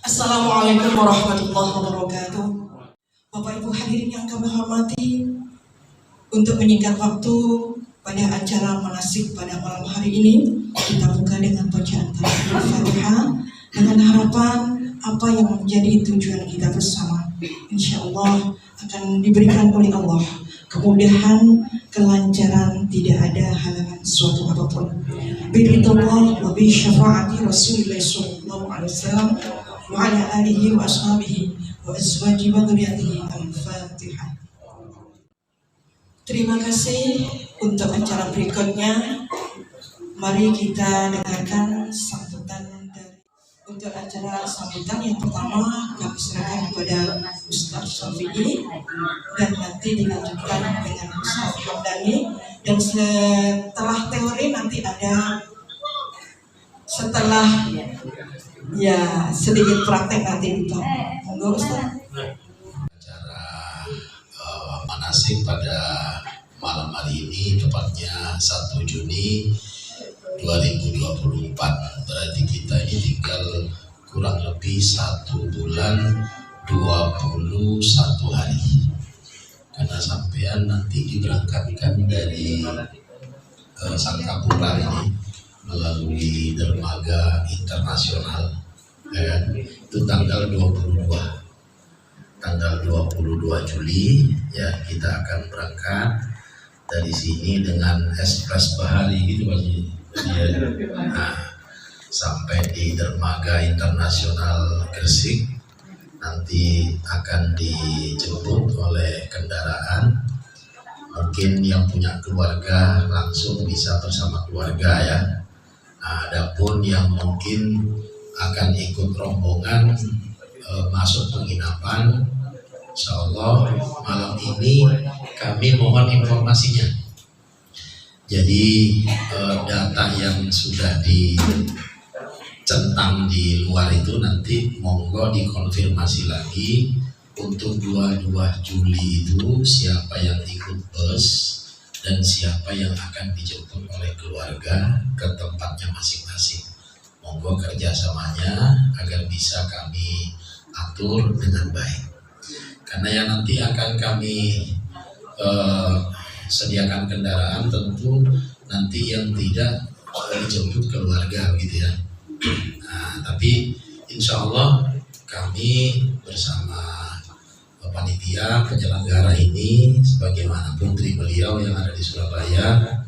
Assalamualaikum warahmatullahi wabarakatuh. Bapak Ibu hadirin yang kami hormati, untuk menyingkat waktu pada acara manasik pada malam hari ini, kita buka dengan bacaan Al-Fatihah dengan harapan apa yang menjadi tujuan kita bersama, insya Allah akan diberikan oleh Allah kemudahan, kelancaran, tidak ada halangan suatu apapun. Biridullah wa bi syafaati Rasulillah sallallahu alaihi wasallam wa ala alihi wa ashabihi wa azwaji wa dzurriyyatihi. Al-Fatihah. Terima kasih. Untuk acara berikutnya, mari kita dengarkan sambutan. Untuk acara sambutan yang pertama kami serahkan kepada Ustaz Syafi'i dan nanti dilanjutkan dengan Ustaz Hamdani, dan setelah teori nanti ada sedikit praktek nanti itu. Monggo Ustaz. Acara manasik pada malam hari ini tepatnya 1 Juni 2024, berarti kita ini tinggal kurang lebih 1 bulan 21 hari, karena sampean nanti diberangkatkan dari Sangkapura ini melalui dermaga internasional, itu tanggal 22 Juli ya, kita akan berangkat dari sini dengan ekspres bahari gitu Pak. Nah, sampai di dermaga internasional Gresik, nanti akan dijemput oleh kendaraan. Mungkin yang punya keluarga langsung bisa bersama keluarga ya. Nah, adapun yang mungkin akan ikut rombongan masuk penginapan, insya Allah malam ini kami mohon informasinya. Jadi data yang sudah dicentang di luar itu nanti monggo dikonfirmasi lagi. Untuk 22 Juli itu siapa yang ikut bus dan siapa yang akan dijemput oleh keluarga ke tempatnya masing-masing. Monggo kerjasamanya agar bisa kami atur dengan baik. Karena yang nanti akan kami sediakan kendaraan tentu nanti yang tidak dijemput keluarga gitu ya. Nah, tapi insya Allah kami bersama panitia penyelenggara ini, sebagaimana putri beliau yang ada di Surabaya,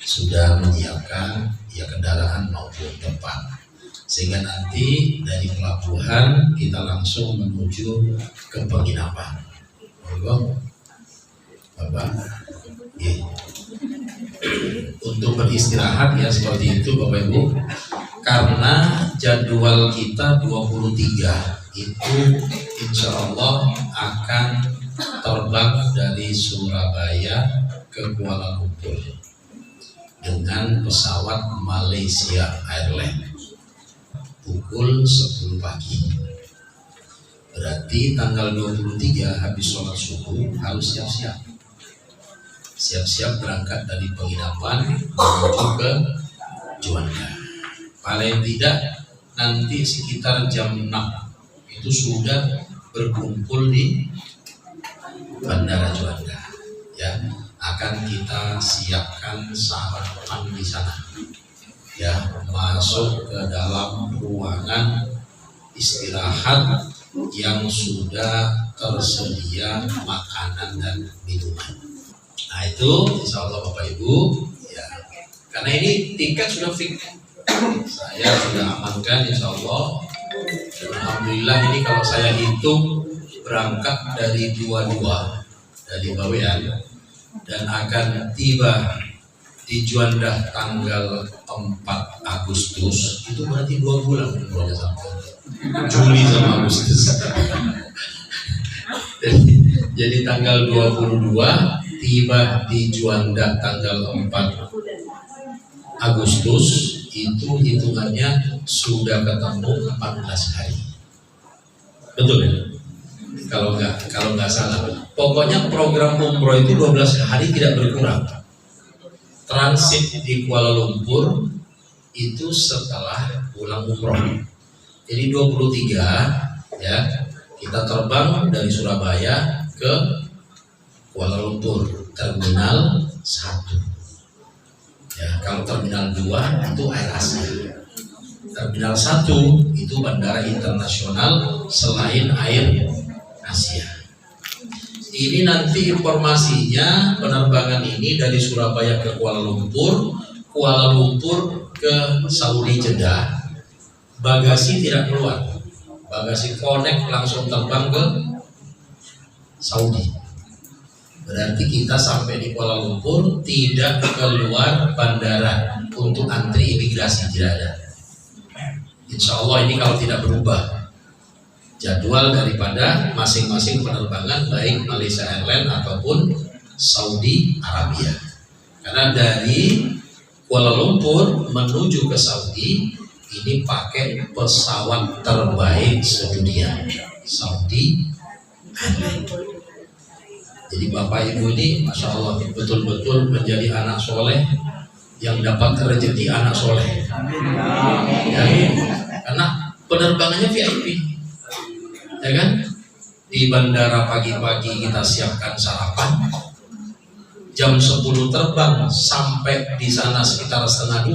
sudah menyiapkan ya kendaraan maupun tempat, sehingga nanti dari pelabuhan kita langsung menuju ke penginapan. Monggo Bapak. Untuk beristirahat ya seperti itu Bapak Ibu, karena jadwal kita 23 itu insya Allah akan terbang dari Surabaya ke Kuala Lumpur dengan pesawat Malaysia Airlines pukul 10 pagi. Berarti tanggal 23 habis sholat subuh harus siap-siap berangkat dari penginapan menuju ke Juanda. Paling tidak nanti sekitar jam 6 itu sudah berkumpul di Bandara Juanda ya. Akan kita siapkan sarapan di sana ya, masuk ke dalam ruangan istirahat yang sudah tersedia makanan dan minuman. Nah itu insya Allah Bapak Ibu ya, karena ini tiket sudah fix, saya sudah amankan insya Allah. Dan alhamdulillah ini kalau saya hitung berangkat dari 22 dari Bawean dan akan tiba di Juanda tanggal 4 Agustus, itu berarti 2 bulan umrohnya sampai Juli sama Agustus. Jadi tanggal 22 tiba di Juanda tanggal 4 Agustus, itu hitungannya sudah ketemu 14 hari. Betul ya? Kalau nggak salah. Pokoknya program umroh itu 12 hari tidak berkurang. Transit di Kuala Lumpur itu setelah pulang umroh. Jadi 23 ya, kita terbang dari Surabaya ke Kuala Lumpur Terminal 1. Ya, kalau Terminal 2 itu Air Asia. Terminal 1 itu bandara internasional selain Air Asia. Ini nanti informasinya penerbangan ini dari Surabaya ke Kuala Lumpur ke Saudi Jeddah, bagasi tidak keluar, bagasi connect langsung terbang ke Saudi. Berarti kita sampai di Kuala Lumpur tidak keluar bandara untuk antri imigrasi, tidak ada. Insya Allah ini kalau tidak berubah jadwal daripada masing-masing penerbangan baik Malaysia Airlines ataupun Saudi Arabia. Karena dari Kuala Lumpur menuju ke Saudi ini pakai pesawat terbaik sedunia, Saudi Airlines. Jadi Bapak Ibu ini Masya Allah betul-betul menjadi anak soleh yang dapat rezeki anak soleh. Ya, karena penerbangannya VIP. Ya kan, di bandara pagi-pagi kita siapkan sarapan, jam 10 terbang sampai di sana sekitar 1:30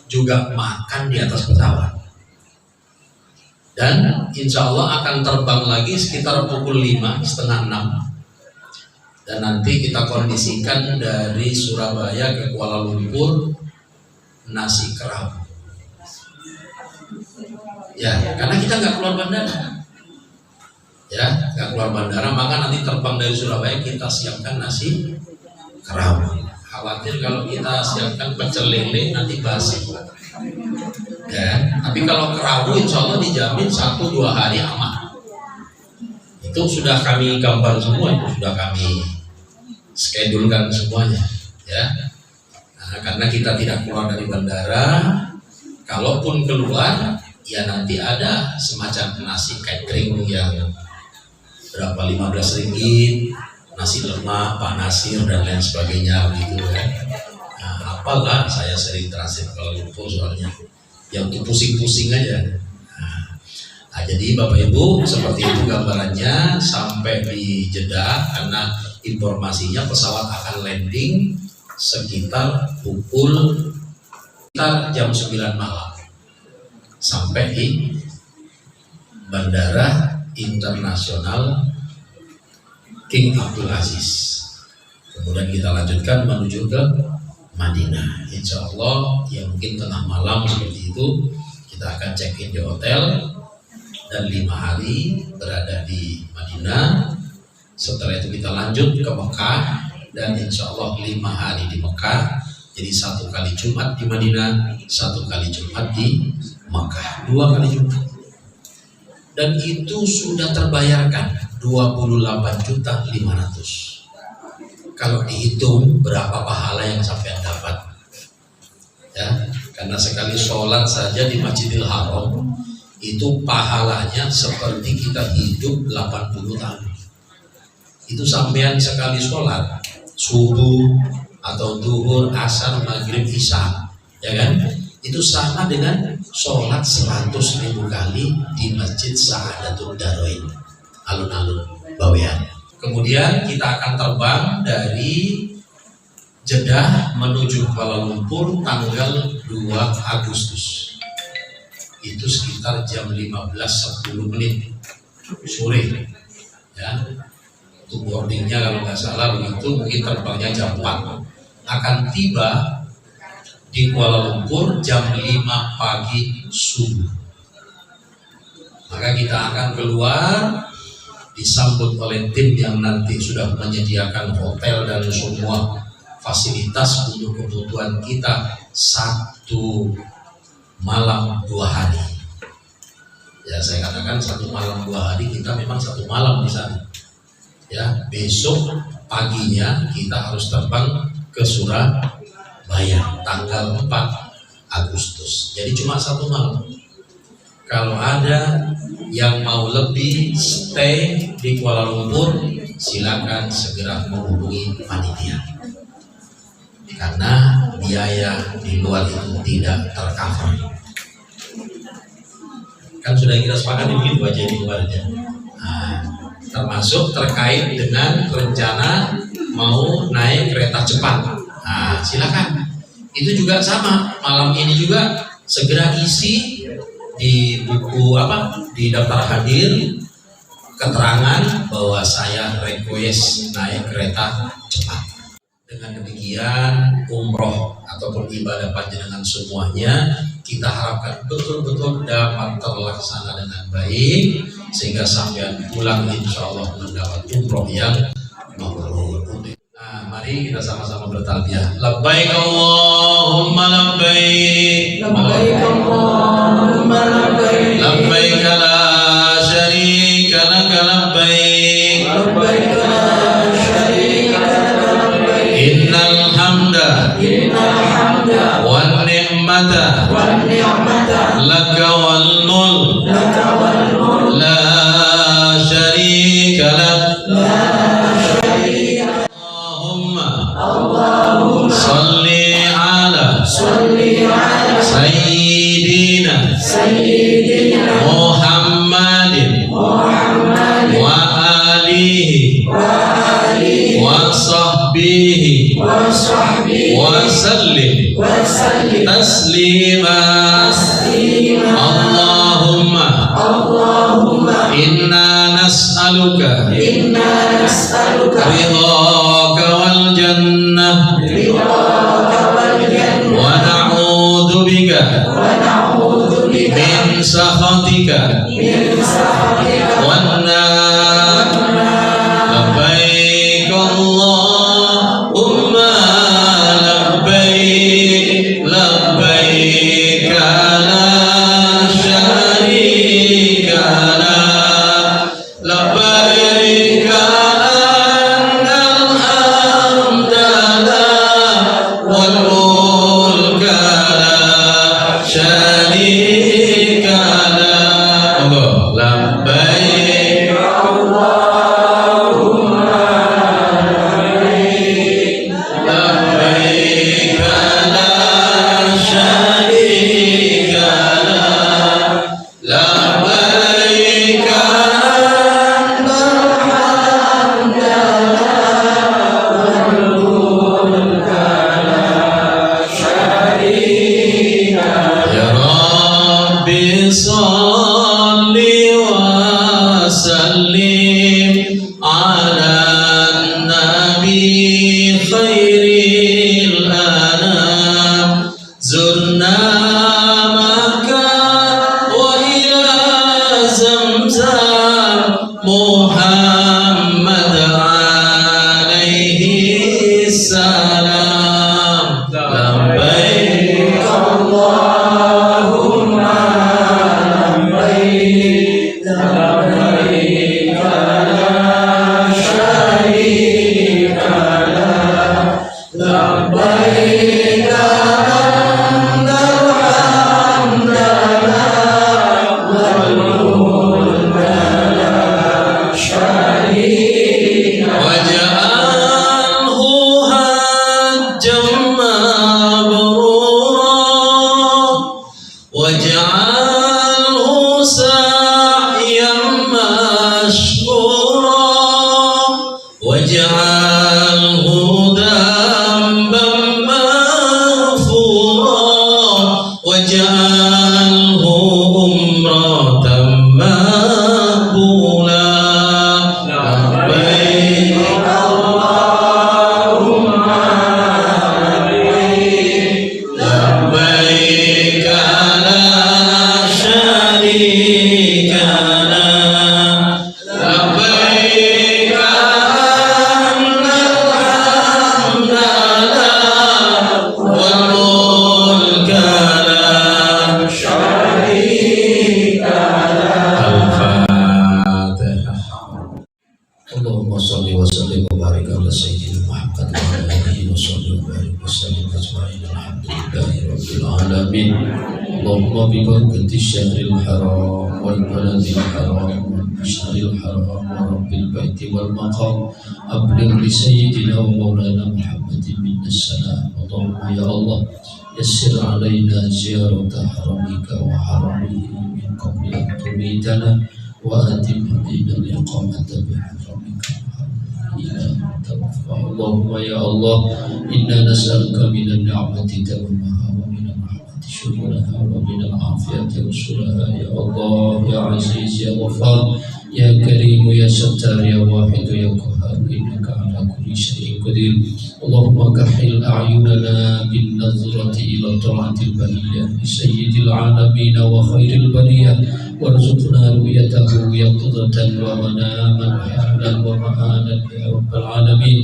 juga makan di atas pesawat, dan insya Allah akan terbang lagi sekitar pukul 5, 5:30, dan nanti kita kondisikan dari Surabaya ke Kuala Lumpur nasi kerabu ya, karena kita nggak keluar bandara. Ya, nggak keluar bandara, maka nanti terbang dari Surabaya kita siapkan nasi kerabu. Khawatir kalau kita siapkan pecel lele nanti basi. Ya, tapi kalau kerabu insya Allah dijamin 1-2 hari aman. Itu sudah kami gambar semua, itu sudah kami schedulekan semuanya. Ya, nah, karena kita tidak keluar dari bandara, kalaupun keluar, ya nanti ada semacam nasi catering yang berapa 15 ringgit, nasi lemak, Pak Nasir dan lain sebagainya gitu kan. Nah, apalah saya sering transit Kuala Lumpur soalnya yang tuh pusing-pusing aja. Nah, jadi Bapak Ibu seperti itu gambarannya sampai di Jeddah, karena informasinya pesawat akan landing sekitar jam 9 malam sampai di Bandara Internasional King Abdul Aziz. Kemudian kita lanjutkan menuju ke Madinah. Insya Allah ya mungkin tengah malam seperti itu kita akan check in di hotel dan 5 hari berada di Madinah. Setelah itu kita lanjut ke Mekah dan insya Allah 5 hari di Mekah. Jadi 1 kali Jumat di Madinah, 1 kali Jumat di Mekah, 2 kali Jumat. Dan itu sudah terbayarkan 28.500.000. Kalau dihitung berapa pahala yang sampai dapat, ya, karena sekali sholat saja di Masjidil Haram itu pahalanya seperti kita hidup 80 tahun. Itu sampean sekali sholat subuh atau duhur, asar, maghrib, isya, ya kan? Itu sama dengan sholat 100.000 kali di Masjid Sa'adatul Darain, alun-alun Bawean. Kemudian kita akan terbang dari Jeddah menuju Kuala Lumpur tanggal 2 Agustus. Itu sekitar jam 15:10 sore. Ya. Untuk boardingnya kalau nggak salah begitu, mungkin terbangnya jam 4. Akan tiba di Kuala Lumpur jam 5 pagi subuh. Maka kita akan keluar disambut oleh tim yang nanti sudah menyediakan hotel dan semua fasilitas untuk kebutuhan kita 1 malam 2 hari. Ya saya katakan 1 malam 2 hari, kita memang 1 malam di sana. Ya, besok paginya kita harus terbang ke Surabaya tanggal 4 Agustus. Jadi cuma 1 malam. Kalau ada yang mau lebih stay di Kuala Lumpur, silakan segera menghubungi panitia. Karena biaya di luar itu tidak tercover. Kan sudah kita sepakati begitu aja di kemarin. Nah, termasuk terkait dengan rencana mau naik kereta cepat. Nah, silakan. Itu juga sama. Malam ini juga segera isi di buku di daftar hadir keterangan bahwa saya request naik kereta cepat. Dengan demikian umroh ataupun ibadah panjenengan semuanya kita harapkan betul-betul dapat terlaksana dengan baik sehingga sampai pulang insya Allah mendapat umroh yang mabrur. Nah, mari kita sama-sama bertalbiyah. Labbaik Allahumma labbaik. Labbaik Allahumma labbaik. Labbaik la syarika laka labbaik. Labbaik la syarika laka labbaik. Innal hamda wan ni'mata laka wal mulk la syarika lak. Allahumma salli ala sayyidina Muhammadin wa alihi wa sahbihi wa sallim taslima. Allahumma inna nas'aluka ridhaka wal jannah wa na'udzu bika min sakhatika wan nar. Labbaik Allahumma labbaik. Labbaik la syarika lak. Labbaik annal hamda lak wal mulka la syarika lak. Labbaik labbaik la syarika lak. Labbaik ya Rabbi salli wa sallim ala nabi khairil anam. Zurna Makkah wa ila Zamzam Muhammad alaihi salam. Labbaik Allahumma labbaik. Labbaik la syarika lak. Labbaik annal hamda lak wal mulka la syarika lak. Waj'alhu hajjan mabrura waj'alhu sa'yan mashkura waj'alhu dhanban maghfura waj'alhu umratan maqbula. Labbaik Allahumma labbaik. Labbaik la syarika lak. Labbaik annal hamda lak wal mulka la syarika lak. Al-Fatihah. Allahumma salli wa sallim wa barik ala sayyidina Muhammad wa ala alihi wa sahbihi wa barik wa sallim ajma'in. Alhamdulillahi rabbil alamin. Allahumma bi barakati syahril haram wal baladil haram wal masharil haram wa rabbil baiti wal maqam abligh li sayyidina wa maulana Muhammadin minna salam. Allahumma ya Allah يسر علينا زيارة حرمك وحرمه من قبل أن تميتنا وأتم علينا الإقامة بحرمك إلى أن توفى. اللهم يا الله إنا نسألك من النعمة تمامها ومن الرحمة شكرها ومن العافية وصولها يا الله يا عزيز يا غفار يا كريم يا ستار يا واحد يا قهار إنك على كل شيء قدير. اللهم كحل أعيننا بالنظرة إلى طاعة البرية سيد العالمين وخير البرية وارزقنا رؤيته يقظة ومناما حالا ومآلا يا رب العالمين.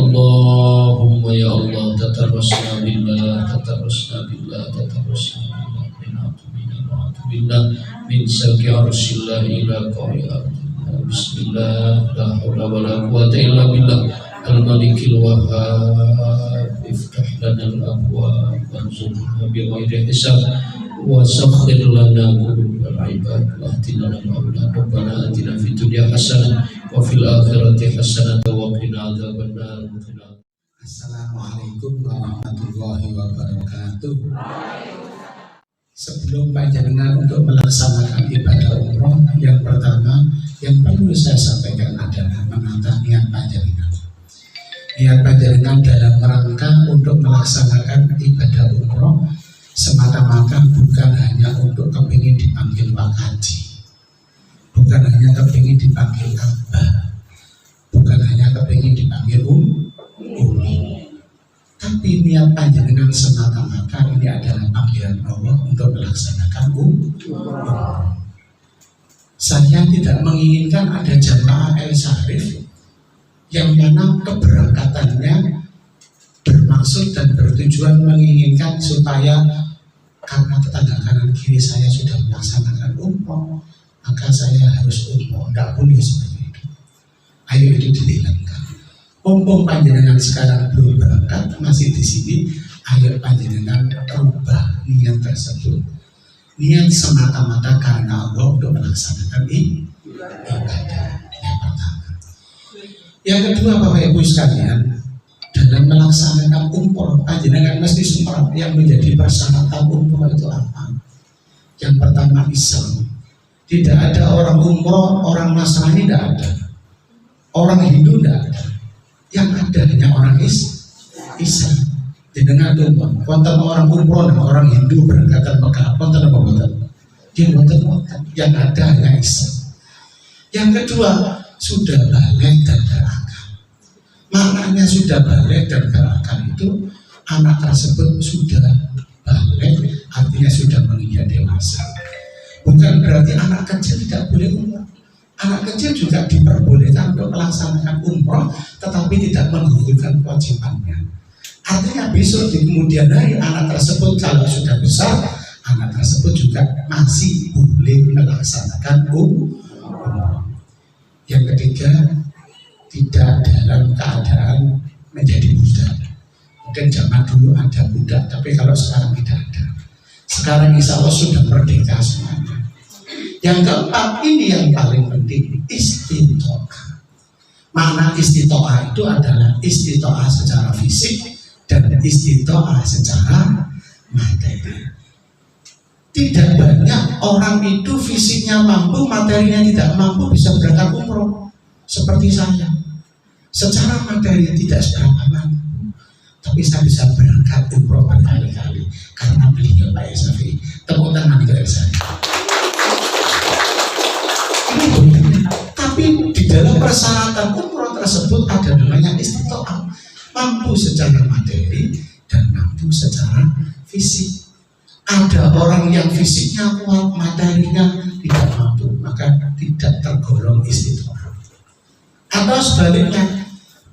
اللهم يا الله تترسنا بالله تترسنا بالله تترسنا بالله بالله من سلك عرش الله إلى قاع بسم الله لا حول ولا قوة إلا بالله الملك الوهاب. افتح لنا الأبواب وارزقنا بغير حساب وسخر لنا قلوب العباد واهدنا الأولاد. ربنا آتنا في الدنيا حسنة وفي الآخرة حسنة وقنا عذاب النار. Assalamualaikum warahmatullahi wabarakatuh. Sebelum panjenengan untuk melaksanakan ibadah umroh, yang pertama yang perlu saya sampaikan adalah menata niat panjenengan. Niat panjenengan dalam rangka untuk melaksanakan ibadah umroh semata-mata bukan hanya untuk kepingin dipanggil Pak Haji, bukan hanya kepingin dipanggil Abah, bukan hanya kepingin dipanggil Umi, tapi niat panjenengan semata-mata ini adalah panggilan Allah untuk melaksanakan umroh. Saya tidak menginginkan ada jamaah El Sarif yang mana keberangkatannya bermaksud dan bertujuan menginginkan supaya karena tetangga kanan kiri saya sudah melaksanakan umroh maka saya harus umroh. Tidak boleh seperti itu. Ayo itu dihilangkan. Mumpung panjenengan sekarang belum berangkat masih di sini, ayo panjenengan rubah niat tersebut. Niat semata-mata karena Allah untuk melaksanakan ibadah. Yang pertama. Yang kedua, Bapak Ibu sekalian, dalam melaksanakan umroh panjenengan mesti semua yang menjadi persyaratan umroh itu apa? Yang pertama Islam. Tidak ada orang umroh, orang Nasrani tidak ada, orang Hindu tidak ada. Yang ada hanya orang Islam. Dengan tumpah, konten orang umroh dan orang Hindu berangkat Mekah, konten apa konten? Dia konten. Yang ada hanya Islam. Yang kedua, sudah balik dan berakal. Maknanya sudah balik dan berakal itu anak tersebut sudah balik, artinya sudah menginjak dewasa. Bukan berarti anak kecil tidak boleh umroh. Anak kecil juga diperbolehkan untuk melaksanakan umroh, tetapi tidak menggugurkan kewajibannya. Artinya besok di kemudian hari anak tersebut kalau sudah besar, anak tersebut juga masih boleh melaksanakan umroh. Yang ketiga, tidak dalam keadaan menjadi budak. Mungkin zaman dulu ada budak, tapi kalau sekarang tidak ada. Sekarang insya Allah sudah merdeka semuanya. Yang keempat, ini yang paling penting, istitoah. Makna istitoah itu adalah istitoah secara fisik dan istitoah secara materi. Tidak banyak orang itu fisiknya mampu, materinya tidak mampu bisa berangkat umroh. Seperti saya, secara materi tidak seberapa mampu, tapi saya bisa berangkat umroh berkali-kali karena beliau Pak Syafi'i. Tepuk tangan ke saya. Tapi di dalam persyaratan umroh tersebut ada namanya istitoah, mampu secara materi dan mampu secara fisik. Ada orang yang fisiknya kuat, materinya tidak mampu, maka tidak tergolong istitoah. Atau sebaliknya,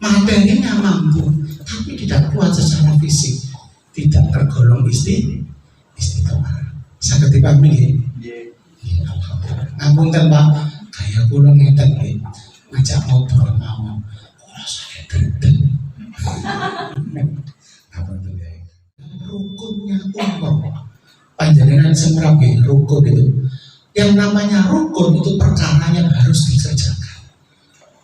materinya mampu, tapi tidak kuat secara fisik, tidak tergolong istitoah. Saya ketipan ini. Ngapunten Pak, kaya kula ngeten nggih. Ngajak ngobrol mau. Ora saya gedeng. Ngapunten nggih. Rukunnya umroh. Panjenengan semrape rukun itu. Yang namanya rukun itu perkara yang harus dikerjakan.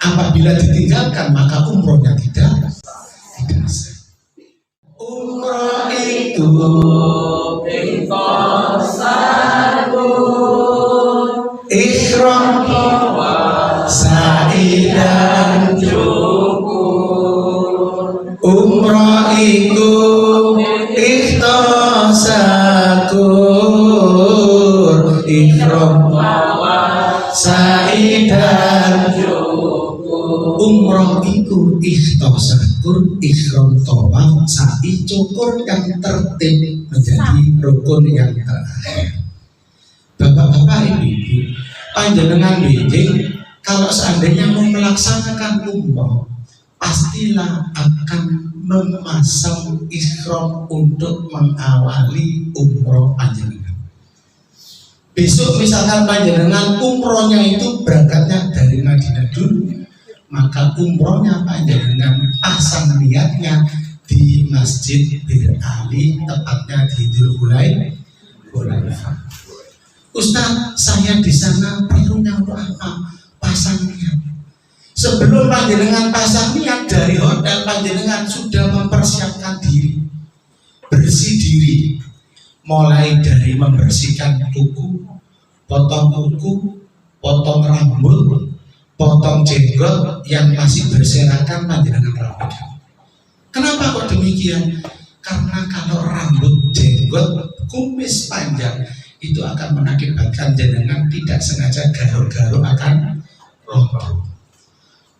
Apabila ditinggalkan maka umrohnya tidak sah. Umroh itu Ikhram sa'idan umrah iku ikhtasakur ikhram sa'idan umrah iku ikhtasakur ikhram tawaf sa'i cukur yang tertib menjadi rukun yang terakhir. Bapak-bapak, ibu-ibu, panjenengan bingung kalau seandainya mau melaksanakan umroh, pastilah akan memasang ikhram untuk mengawali umroh panjenengan. Besok misalkan panjenengan umrohnya itu berangkatnya dari Madinah dulu, maka umrohnya panjenengan pasang niatnya di Masjid Bir Ali, tepatnya di Dzulhulaifah. Ustaz, saya di sana perlunya untuk apa? Pasang niat. Sebelum panjenengan pasang niat dari hotel, panjenengan sudah mempersiapkan diri, bersih diri, mulai dari membersihkan kuku, potong rambut, potong jenggot yang masih berserakan, panjenengan rapikan. Kenapa kok demikian? Karena kalau rambut, jenggot, kumis panjang itu akan mengakibatkan jenengan tidak sengaja garuk-garuk akan roboh.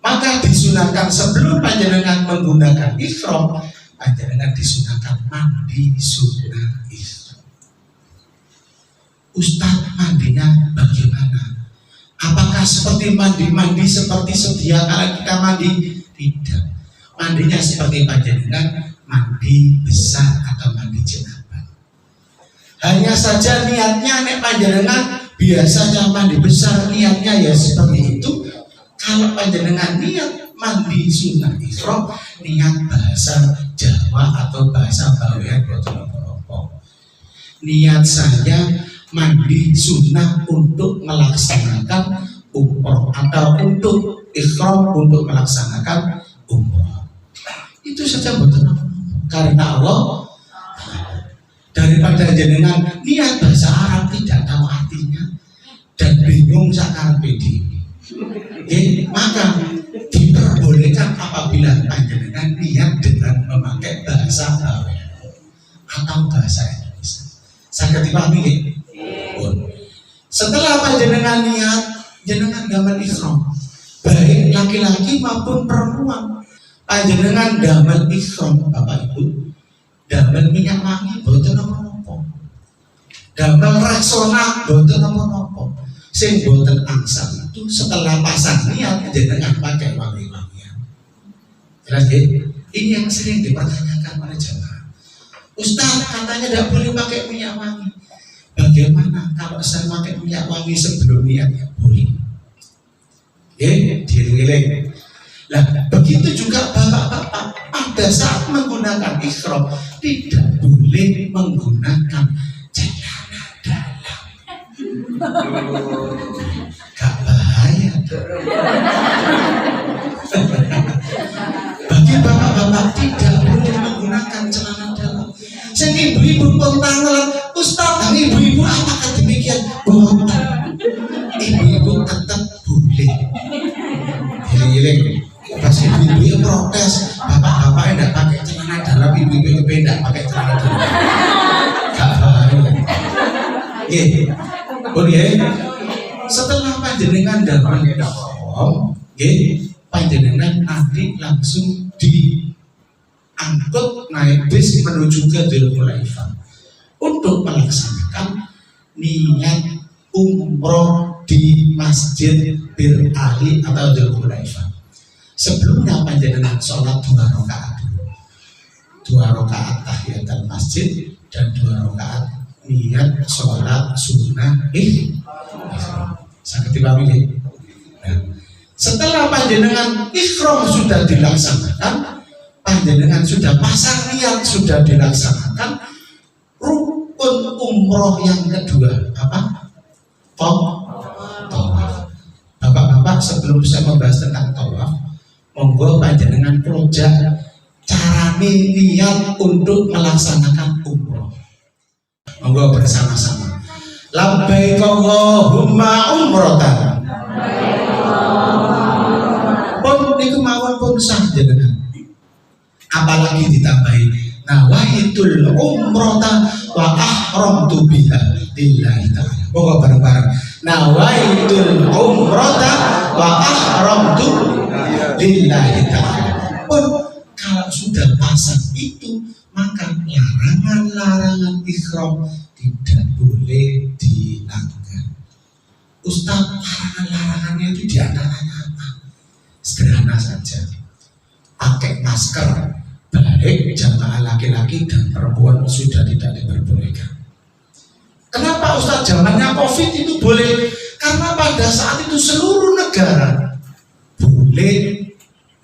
Maka disunahkan sebelum panjenengan menggunakan ikhram, panjenengan disunahkan mandi sunnah ikhram. Ustaz, mandinya bagaimana? Apakah seperti mandi seperti sedia kala kita mandi? Tidak. Mandinya seperti panjenengan mandi besar atau mandi janabah. Hanya saja niatnya nek panjenengan biasanya mandi besar, niatnya ya seperti itu. Kalau panjenengan niat mandi sunnah ikhram, niat bahasa Jawa atau bahasa Bawean boten apa-apa. Niat saya mandi sunnah untuk melaksanakan umroh atau untuk ikhram untuk melaksanakan umroh. Itu saja boten. Karena Allah, daripada jenengan niat bahasa Arab tidak tahu artinya dan bingung sakarepe dhewe. Maka diperbolehkan apabila panjenengan niat dengan memakai bahasa Arab atau bahasa Indonesia. Saged dipahami nggih? Setelah panjenengan niat, jenengan damel ikhram, baik laki-laki maupun perempuan. Panjenengan damel ikhram, Bapak Ibu, damel minyak wangi boten napa-napa. Damel raksona boten napa-napa. Sing boten angsal itu setelah pasang niat jenengan pakai wangi-wangian. Jelas nggih? Ini yang sering dipertanyakan oleh jemaah. Ustaz, katanya tidak boleh pakai minyak wangi. Bagaimana kalau saya pakai minyak wangi sebelum niat? Boleh. Dieling-eling. Nah, begitu juga bapak-bapak pada saat menggunakan ikhram tidak boleh menggunakan celana dalam. Gak bahaya. Bagi bapak-bapak tidak boleh menggunakan celana dalam. Sing ibu-ibu pun tangan, Ustaz, ibu-ibu apakah demikian? Boten. Ibu-ibu tetap boleh. Dieling-eling. Pas ibu-ibu protes, bapak-bapak tidak pakai celana dalam, ibu-ibu tidak pakai celana dalam. Gak bahaya. Setelah panjenengan damel ikhram, panjenengan nanti langsung diangkut naik bis menuju ke Dzulhulaifah untuk melaksanakan niat umroh di Masjid Bir Ali atau Dzulhulaifah. Sebelumnya panjenengan sholat 2 rakaat dulu, 2 rakaat tahiyatul masjid dan 2 rakaat niat sholat sunnah ikhram. Saged dipahami? Nah, setelah panjenengan ikhram sudah dilaksanakan, panjenengan sudah pasang niat sudah dilaksanakan, rukun umroh yang kedua apa? Tawaf. Bapak-bapak, sebelum saya membahas tentang tawaf, monggo panjenengan proja carane niat untuk melaksanakan umroh. Monggo bersama-sama. Labbaik Allahumma umratan. Pun niku mawon pun sah jenengan. Apalagi ditambahi nawaitul umrata wa ahramtu biha lillahi ta'ala. Monggo bareng-bareng. Nawaitul umrata wa ahramtu lillahi ta'ala. Pun kalau sudah pasang itu, maka larangan-larangan ihram tidak boleh dilanggar. Ustaz, larangan-larangannya itu diantaranya apa? Sederhana saja. Pakai masker, baik jamaah laki-laki dan perempuan sudah tidak diperbolehkan. Kenapa Ustaz zamannya COVID itu boleh? Karena pada saat itu seluruh negara boleh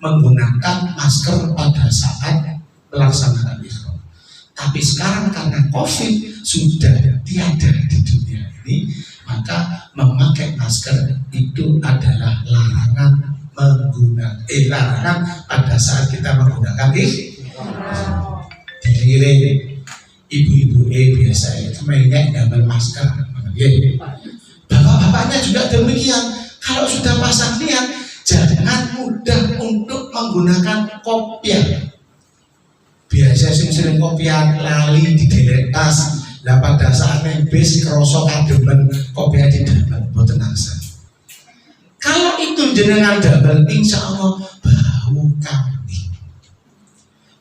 menggunakan masker pada saat melaksanakan ihram. Tapi sekarang karena COVID sudah tiada di dunia ini, maka memakai masker itu adalah larangan larangan pada saat kita menggunakan ihram. Dilirik ibu-ibu biasa itu mainnya gambar masker. Bapak-bapaknya juga demikian. Kalau sudah pasang niat, jangan mudah untuk menggunakan kopiah. Biasa sering kopiah lali di tas. Lah pada saat bis kerosok ademen kopiah di dalam boten angsal. Kalau itu jenengan double, insya Allah bau kambing.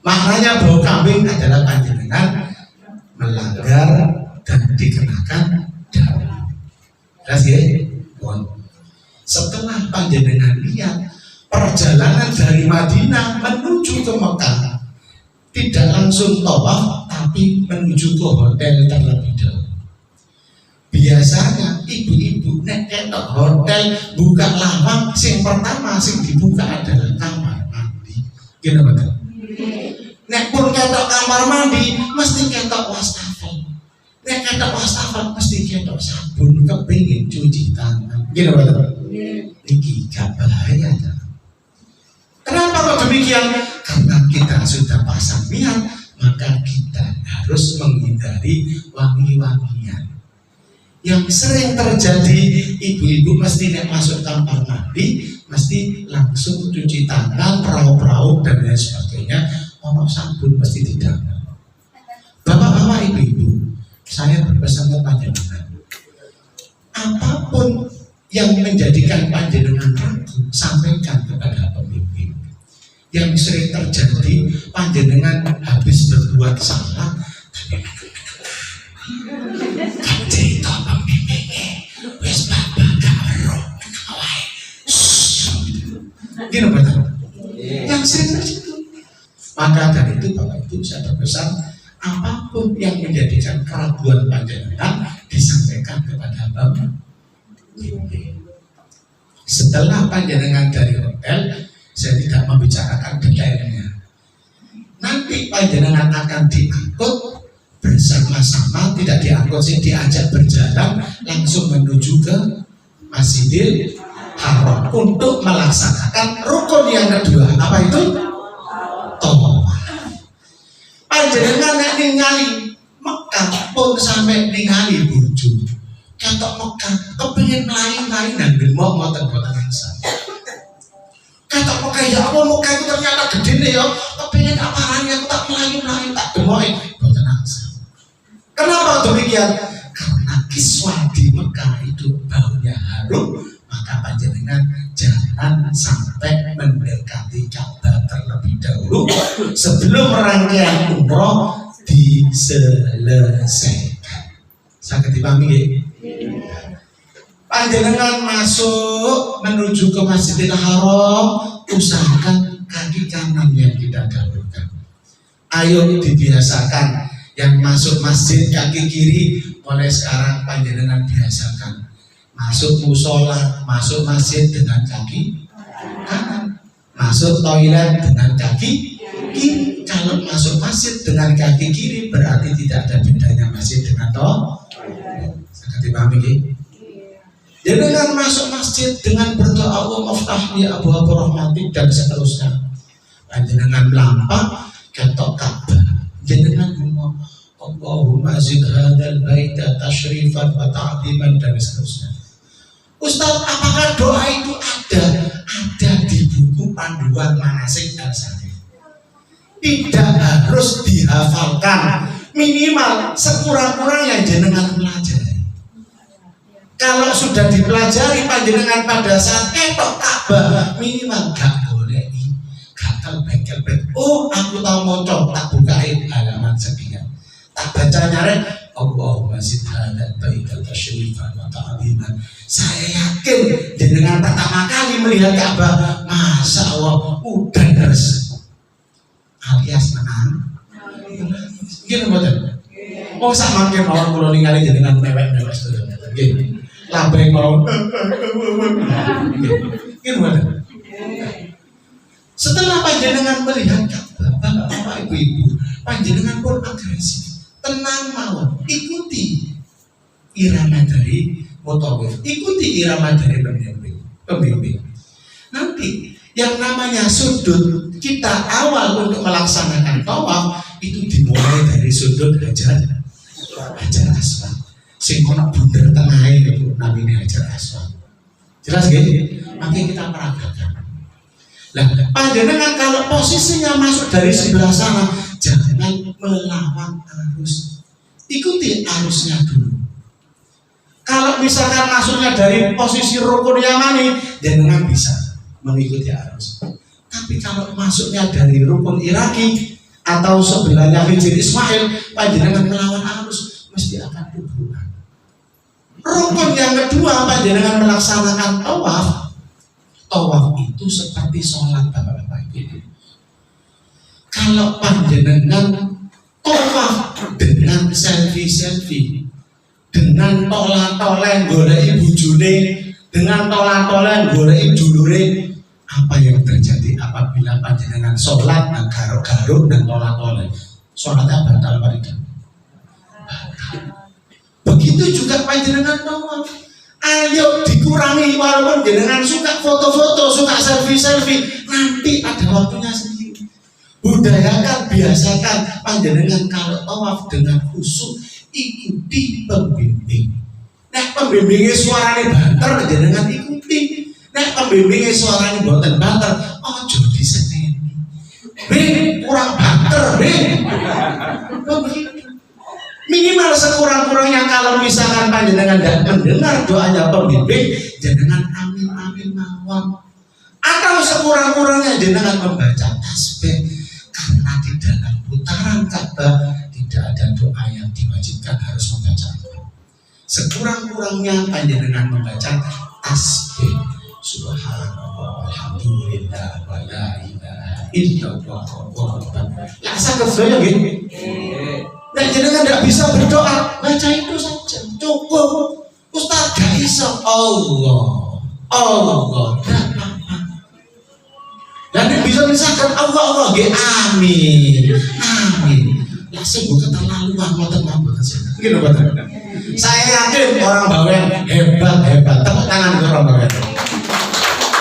Maknanya bau kambing adalah panjenengan melanggar dan dikenakan double. Jelas ya? Setelah panjenengan lihat perjalanan dari Madinah menuju ke Mekah, tidak langsung tawaf tapi menuju ke hotel terlebih dahulu. Biasanya ibu-ibu nek ketok hotel buka lawang, sing pertama sing dibuka adalah kamar mandi. Gini betul. Nek pun ketok kamar mandi mesti ketok wastafel. Nek ketok wastafel mesti ketok sabun kepingin cuci tangan. Gini betul. Ini gak bahaya. Kenapa kok demikian? Karena kita sudah pasang niat, maka kita harus menghindari wangi-wangian. Yang sering terjadi, ibu-ibu mesti masuk kamar mandi, mesti langsung cuci tangan, perahu-perahu dan lain sebagainya. Ono sabun mesti tidak. Bapak-bapak, ibu-ibu, saya berpesan kepada panjenengan, apapun yang menjadikan panjenengan ragu, sampaikan kepada pemimpin. Yang sering terjadi, panjenengan habis berbuat salah, cerita pemimpinnya, wes bapak karo, gini betul. Yang sering terjadi. Maka dari itu Bapak Ibu saya berpesan, apapun yang menjadikan keraguan panjenengan disampaikan kepada Bapak. Setelah panjenengan dari hotel, saya tidak membicarakan detailnya. Nanti panjenengan akan diangkut bersama-sama, tidak diangkut sih, diajak berjalan langsung menuju ke Masjidil Haram untuk melaksanakan rukun yang kedua. Apa itu? Tawaf. Panjenengan nek ningali Mekah pun sampai ningali bojo. Ketok Mekah kepengin lain-lain dan gemuk ngoten boten bisa. Ketok Mekah ya apa Mekah itu ternyata gede nih ya. Kepengin aparane aku tak melayu-layu tak gemoke boten bisa. Kenapa demikian? Karena kiswah di Mekah itu baunya harum, maka panjenengan jangan sampai mendekati Ka'bah terlebih dahulu sebelum rangkaian umroh diselesaikan. Saged dipahami nggih? Panjenengan masuk menuju ke Masjidil Haram, usahakan kaki kanan yang tidak dahulukan. Ayo dibiasakan. Yang masuk masjid kaki kiri, mulai sekarang panjenengan biasakan. Masuk musola, masuk masjid dengan kaki kanan. Masuk toilet dengan kaki kiri. Kalau masuk masjid dengan kaki kiri berarti tidak ada bedanya masjid dengan toilet. Sangat dipahami nggih? Jangan masuk masjid dengan berdoa Allah maftah li abwaab rahmatik dan seterusnya. Panjenengan melampah ketok Ka'bah. Jenengan ngomong, Allahumma zid hadzal baita tashrifan wa ta'dhiman dan seterusnya. Ustaz, apakah doa itu ada di buku panduan manasik al-Syarif? Tidak harus dihafalkan, minimal sekurang-kurangnya jenengan pelajari. Kalau sudah dipelajari panjenengan pada saat ketok Ka'bah, minimal gak boleh gatal bengkel. Oh, aku tahu moco, tak bukain halaman sekian, tak baca nyari Allahumma zid hadzal baita tashrifan wa ta'dhiman. Saya yakin jenengan pertama kali melihat Ka'bah, masya Allah, udah deres alias menang. Gini betul. Oh, sama makin orang kulo ningali jenengan mewek-mewek sedaya. Nggih. Lambe mau. Gini betul. Setelah panjenengan melihat Ka'bah, Bapak Ibu, panjenengan pun agresif. Tenang mawon, ikuti irama dari mutawif, ikuti irama dari pembimbing. Nanti yang namanya sudut kita awal untuk melaksanakan tawaf itu dimulai dari sudut Hajar Aswad. Sing ana bunder tengahe itu namanya Hajar Aswad. Jelas nggih? Maka kita peragakan. Nah, panjenengan kalau posisinya masuk dari sebelah sana, jangan melawan arus. Ikuti arusnya dulu. Kalau misalkan masuknya dari posisi rukun Yamani, jangan bisa mengikuti arus. Tapi kalau masuknya dari rukun Iraki atau sebelahnya Hijr Ismail, panjenengan melawan arus, mesti akan berubah. Rukun yang kedua, panjenengan melaksanakan tawaf. Tawaf itu seperti sholat, Bapak-bapak Ibu. Kalau panjenengan tawaf dengan selfie, dengan tola-tolen golek bojone, dengan tola-tolen golek dulure, apa yang terjadi apabila panjenengan sholat garuk-garuk dan tola-tolen? Sholatnya batal apa tidak? Begitu juga panjenengan tawaf. Ayo dikurangi, walaupun jenengan suka foto-foto, suka selfie, nanti ada waktunya sendiri. Budayakan, biasakan panjenengan kalau tawaf dengan khusyuk, ikuti pembimbing. Nek pembimbingnya suaranya banter, jenengan ikuti. Nek pembimbingnya suaranya boten banter, ojo diseneni. Kurang banter, begitu. Minimal sekurang-kurangnya kalau misalkan panjenengan tidak mendengar doanya pembimbing, jenengan amin mawon. Atau sekurang-kurangnya jenengan membaca tasbih, karena di dalam putaran Ka'bah tidak ada doa yang diwajibkan harus membaca. Sekurang-kurangnya panjenengan membaca tasbih. Subhanallah, alhamdulillah, wa la ilaha illallah, wallahu akbar. Ya saged sedaya nggih. Dan jenengan tidak bisa berdoa, baca itu saja, cukup. Ustaz gak iso, Allah, dan bisa misalkan Allah, amin. Lah sungguh keterlaluan, gitu betul. Saya yakin orang Bawen hebat, tepuk tangan ke orang Bawen.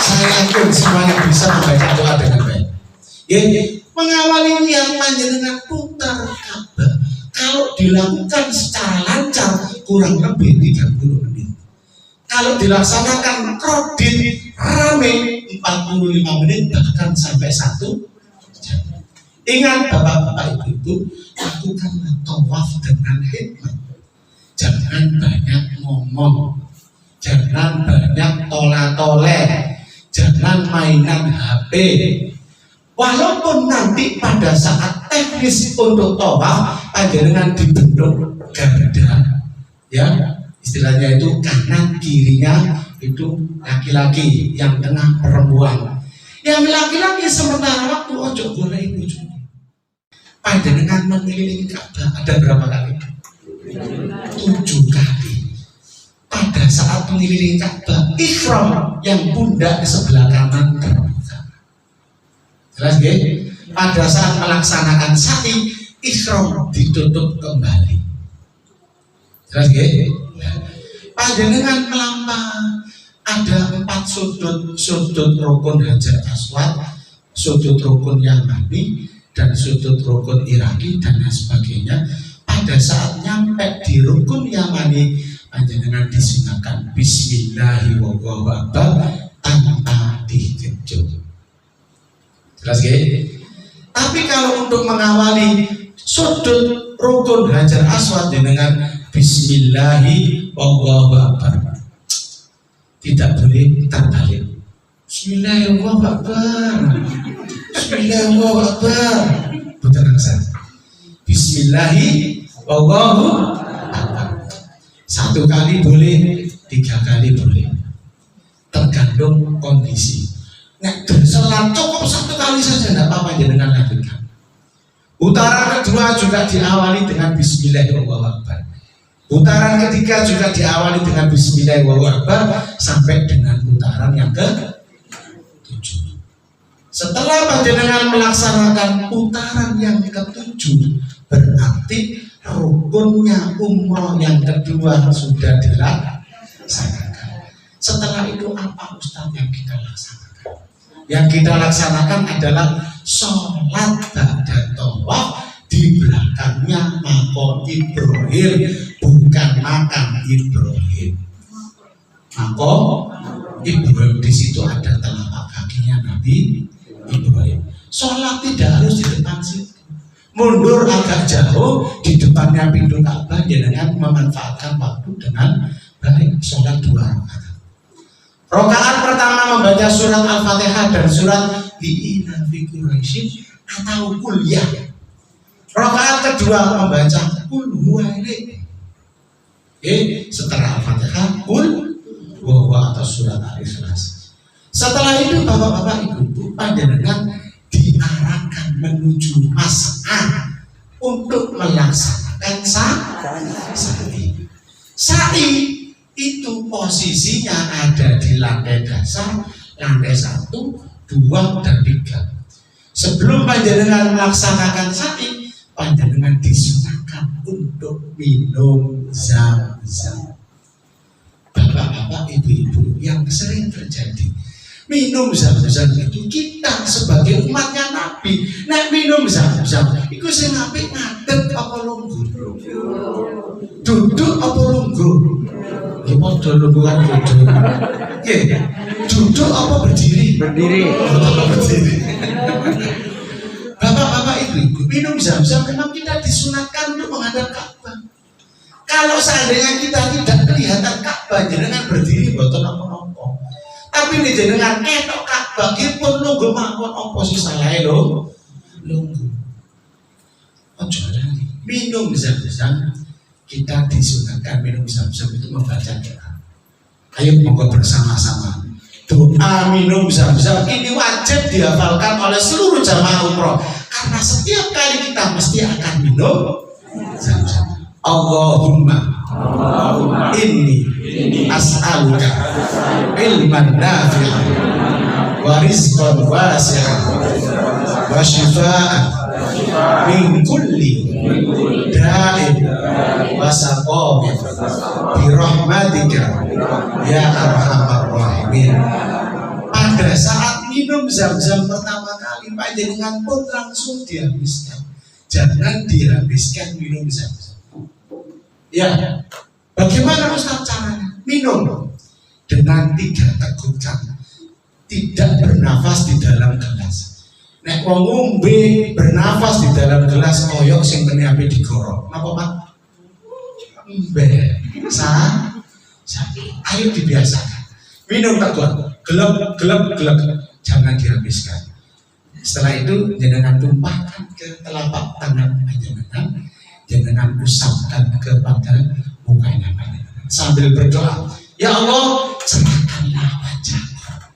Saya yakin semuanya bisa membaca doa dengan baik. Mengawali yang panjenengan putar Ka'bah, kalau dilakukan secara lancar kurang lebih 30 menit. Kalau dilaksanakan kredit rame 45 menit bahkan sampai 1 jam. Ingat Bapak-bapak Ibu, lakukanlah tawaf dengan hikmat. Jangan banyak ngomong, jangan banyak tola-tole, jangan mainan HP. Walaupun nanti pada saat teknis untuk tawaf panjenengan dibentuk garda, ya istilahnya itu kanan kirinya itu laki-laki, yang tengah perempuan. Yang laki-laki sementara waktu ojo boleh ibu. Panjenengan mengelilingi Ka'bah ada berapa kali? 7 kali. Pada saat mengelilingi Ka'bah, ihram yang pundak di sebelah kanan terbuka. Jelas nggih? Pada saat melaksanakan sa'i, ihram ditutup kembali. Jelas nggih? Panjenengan melampah ada 4 sudut rukun Hajar Aswad, sudut rukun Yamani, dan sudut rukun Iraki dan lain sebagainya. pada saat nyampe di rukun yamani panjenengan disunahkan bismillahi wallahu akbar tanpa dikejut. Jelas gak? Tapi kalau untuk mengawali sudut rukun Hajar Aswad dengan bismillahi wallahu akbar, tidak boleh terbalik. Bismillahirrahmanirrahim. Bismillahirrahmanirrahim. Putar aksan. Bismillahi wallahu akbar. 1 kali boleh, 3 kali boleh. Tergantung kondisi. Nek sholat cukup 1 kali saja, tidak apa-apa jenengan lanjutkan. Putaran kedua juga diawali dengan bismillahirrahmanirrahim. Putaran ketiga juga diawali dengan bismillahirrahmanirrahim sampai dengan putaran yang ke-7. Setelah panjenengan melaksanakan putaran yang ke-7, berarti rukunnya umroh yang kedua sudah dilaksanakan. Setelah itu apa Ustaz yang kita laksanakan? Yang kita laksanakan adalah sholat ba'da tawaf, di belakangnya maqam Ibrahim, bukan makam Ibrahim. Maqam Ibrahim, di situ ada telapak kakinya Nabi Ibrahim. Sholat tidak harus di depan situ. Mundur agak jauh di depannya pintu Ka'bah, dengan memanfaatkan waktu dengan baik. Sholat 2 rakaat. Rakaat pertama membaca surat Al-Fatihah dan surat Li'ina fi Quraisyin atau kuliah. Rakaat kedua membaca Qul huwalek. Setelah Al-Fatihah Qul huwa atau surat Al-Ikhlas. Setelah itu bapak-bapak ibu-ibu panjenengan diarahkan menuju mas'ah untuk melaksanakan sa'i. Sa'i itu posisinya ada di lantai dasar, lantai 1, 2, dan 3. Sebelum panjenengan melaksanakan sa'i, panjenengan disunahkan untuk minum zam-zam. Bapak-bapak ibu-ibu, yang sering terjadi minum zam-zam itu kita sebagai umatnya Nabi, nek minum zam-zam iku sing apik ngadeg apa lungguh? Duduk apa lungguh? Ya padha lungguhan duduk. Nggih. Duduk apa berdiri? Berdiri. Berdiri. Bapak-bapak ibu-ibu, minum zam-zam memang kita disunatkan untuk menghadap Ka'bah. Kalau seandainya kita tidak kelihatan Ka'bah, jenengan berdiri boten apa-apa. Tapi ini jenengan ketok Ka'bah pun lungguh mawon apa sih salahe lho? Lungguh. Ojo lali. Minum zam-zam, kita disunatkan minum zam-zam itu membaca doa. Ayo monggo bersama-sama. Doa minum zam-zam ini wajib dihafalkan oleh seluruh jamaah umroh, karena setiap kali kita mesti akan minum zam-zam. Allahumma inni as'aluka ilman nafi'an wa rizqan wasi'an wa shifaan min kulli da'in wa saqamin bi rahmatika ya arhamar rahimin. Pada saat minum zam-zam pertama kali, panjenengan pun langsung dihabiskan. Jangan dihabiskan minum zam-zam. Ya, bagaimana Ustaz caranya? Minum dengan 3 tegukan, tidak bernafas di dalam gelas. Nek wong ngombe bernafas di dalam gelas koyok sing menyapi digorok. Napa Pak? Ayo dibiasakan. Minum tegukan, gelap, jangan dihabiskan. Setelah itu jenengan tumpahkan ke telapak tangan jenengan usapkan kepada mukanya sambil berdoa, ya Allah cerahkanlah wajahku,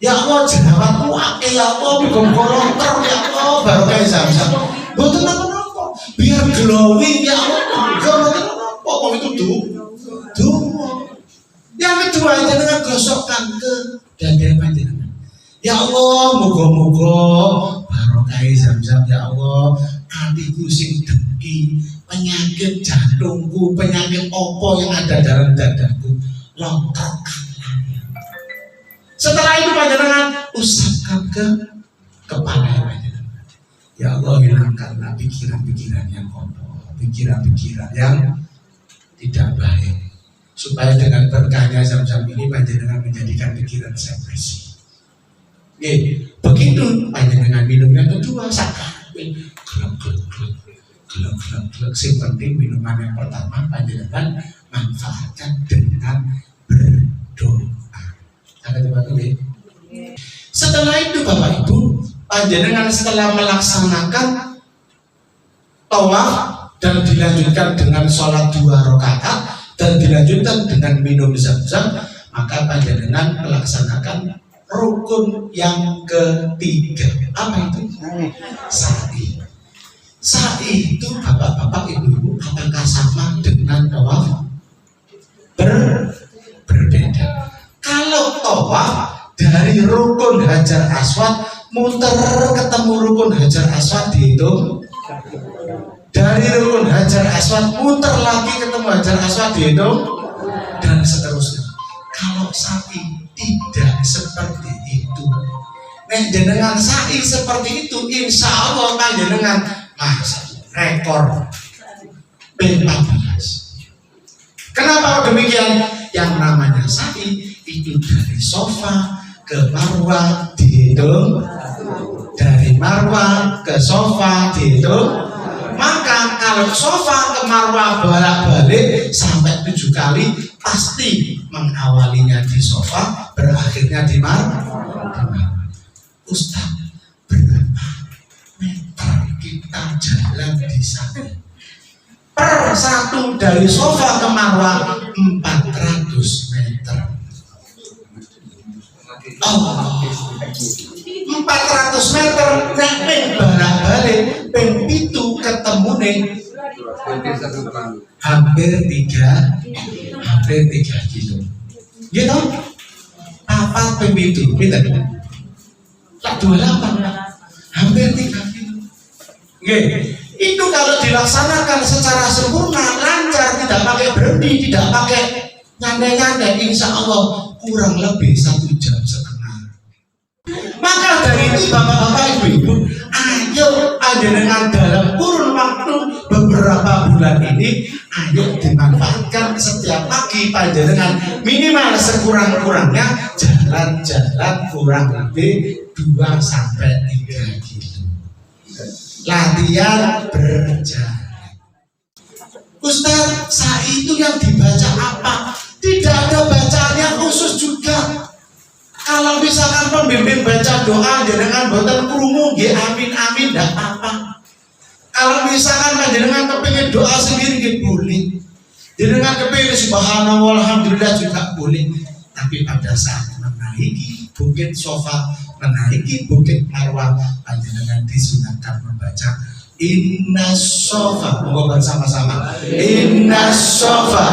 ya Allah jerawatku akeh, ya Allah bikin kolonter, ya Allah barokah zam-zam boten napa-napa biar glowing, ya Allah boten napa kok itu donga. Yang kedua jenengan gosokkan ke dada panjenengan, ya Allah muga-muga barokah zam-zam, ya Allah hatiku sing dengki, penyakit jantungku, penyakit opo yang ada dalam dadaku, longkokkanlah. Setelah itu panjenengan usapkan ke kepala panjenengan. Ya Allah hilangkanlah pikiran-pikiran yang kotor. pikiran-pikiran yang tidak baik, supaya dengan berkahnya Zam-Zam ini panjenengan menjadikan pikiran saya bersih. Begitu panjenengan minum yang kedua, sakit, glek. Yang penting minuman yang pertama panjenengan manfaatkan dengan berdoa. Setelah itu Bapak Ibu, panjenengan setelah melaksanakan tawaf dan dilanjutkan dengan sholat 2 rakaat dan dilanjutkan dengan minum Zam-Zam, maka panjenengan melaksanakan rukun yang ketiga. Apa itu? Sa'i. Sa'i itu Bapak-bapak, Ibu-ibu, apakah sama dengan tawaf? Berbeda. Kalau tawaf dari rukun Hajar Aswad muter ketemu rukun Hajar Aswad dihitung, dari rukun Hajar Aswad muter lagi ketemu Hajar Aswad dihitung, dan seterusnya. Kalau sa'i tidak seperti itu, jenengan sa'i seperti itu, insya Allah panjenengan masuk rekor P14. Kenapa demikian? Yang namanya sa'i itu dari Sofa ke Marwah dihitung, dari Marwah ke Sofa dihitung. Maka kalau Sofa ke Marwah bolak-balik sampai 7 kali, pasti mengawalinya di Sofa, berakhirnya di Marwah. Ustaz, berapa meter kita jalan di sana? Per satu dari Sofa ke Marwah 400 meter. Oh, 400 meter nek ping bolak-balik ping 7 ketemu nih hampir 3 kilo. Gitu? Apa ping 7? Pinten? Tak 28, hampir 3 kilo. Itu kalau dilaksanakan secara sempurna, lancar, tidak pakai berhenti, tidak pakai nyantai-nyantai, insya Allah kurang lebih 1,5 jam. Maka dari itu Bapak-bapak, Ibu-ibu, ayo dengan dalam kurun waktu beberapa bulan ini, ayo dimanfaatkan setiap pagi panjenengan minimal sekurang-kurangnya jalan-jalan kurang lebih 2-3 kilo. Latihan berjalan. Ustaz, sa'i itu yang dibaca apa? Tidak ada bacaan yang khusus juga. Kalau misalkan pembimbing baca doa jenengan boten krungu nggih amin amin ndak apa. Kalau misalkan panjenengan kepengin doa sendiri nggih boleh. Jenengan kepengin subhanallah alhamdulillah juga boleh. Tapi pada saat menaiki bukit Sofa, menaiki bukit Marwah, panjenengan disunahkan membaca Inna Sofa, monggo bersama-sama. Inna Sofa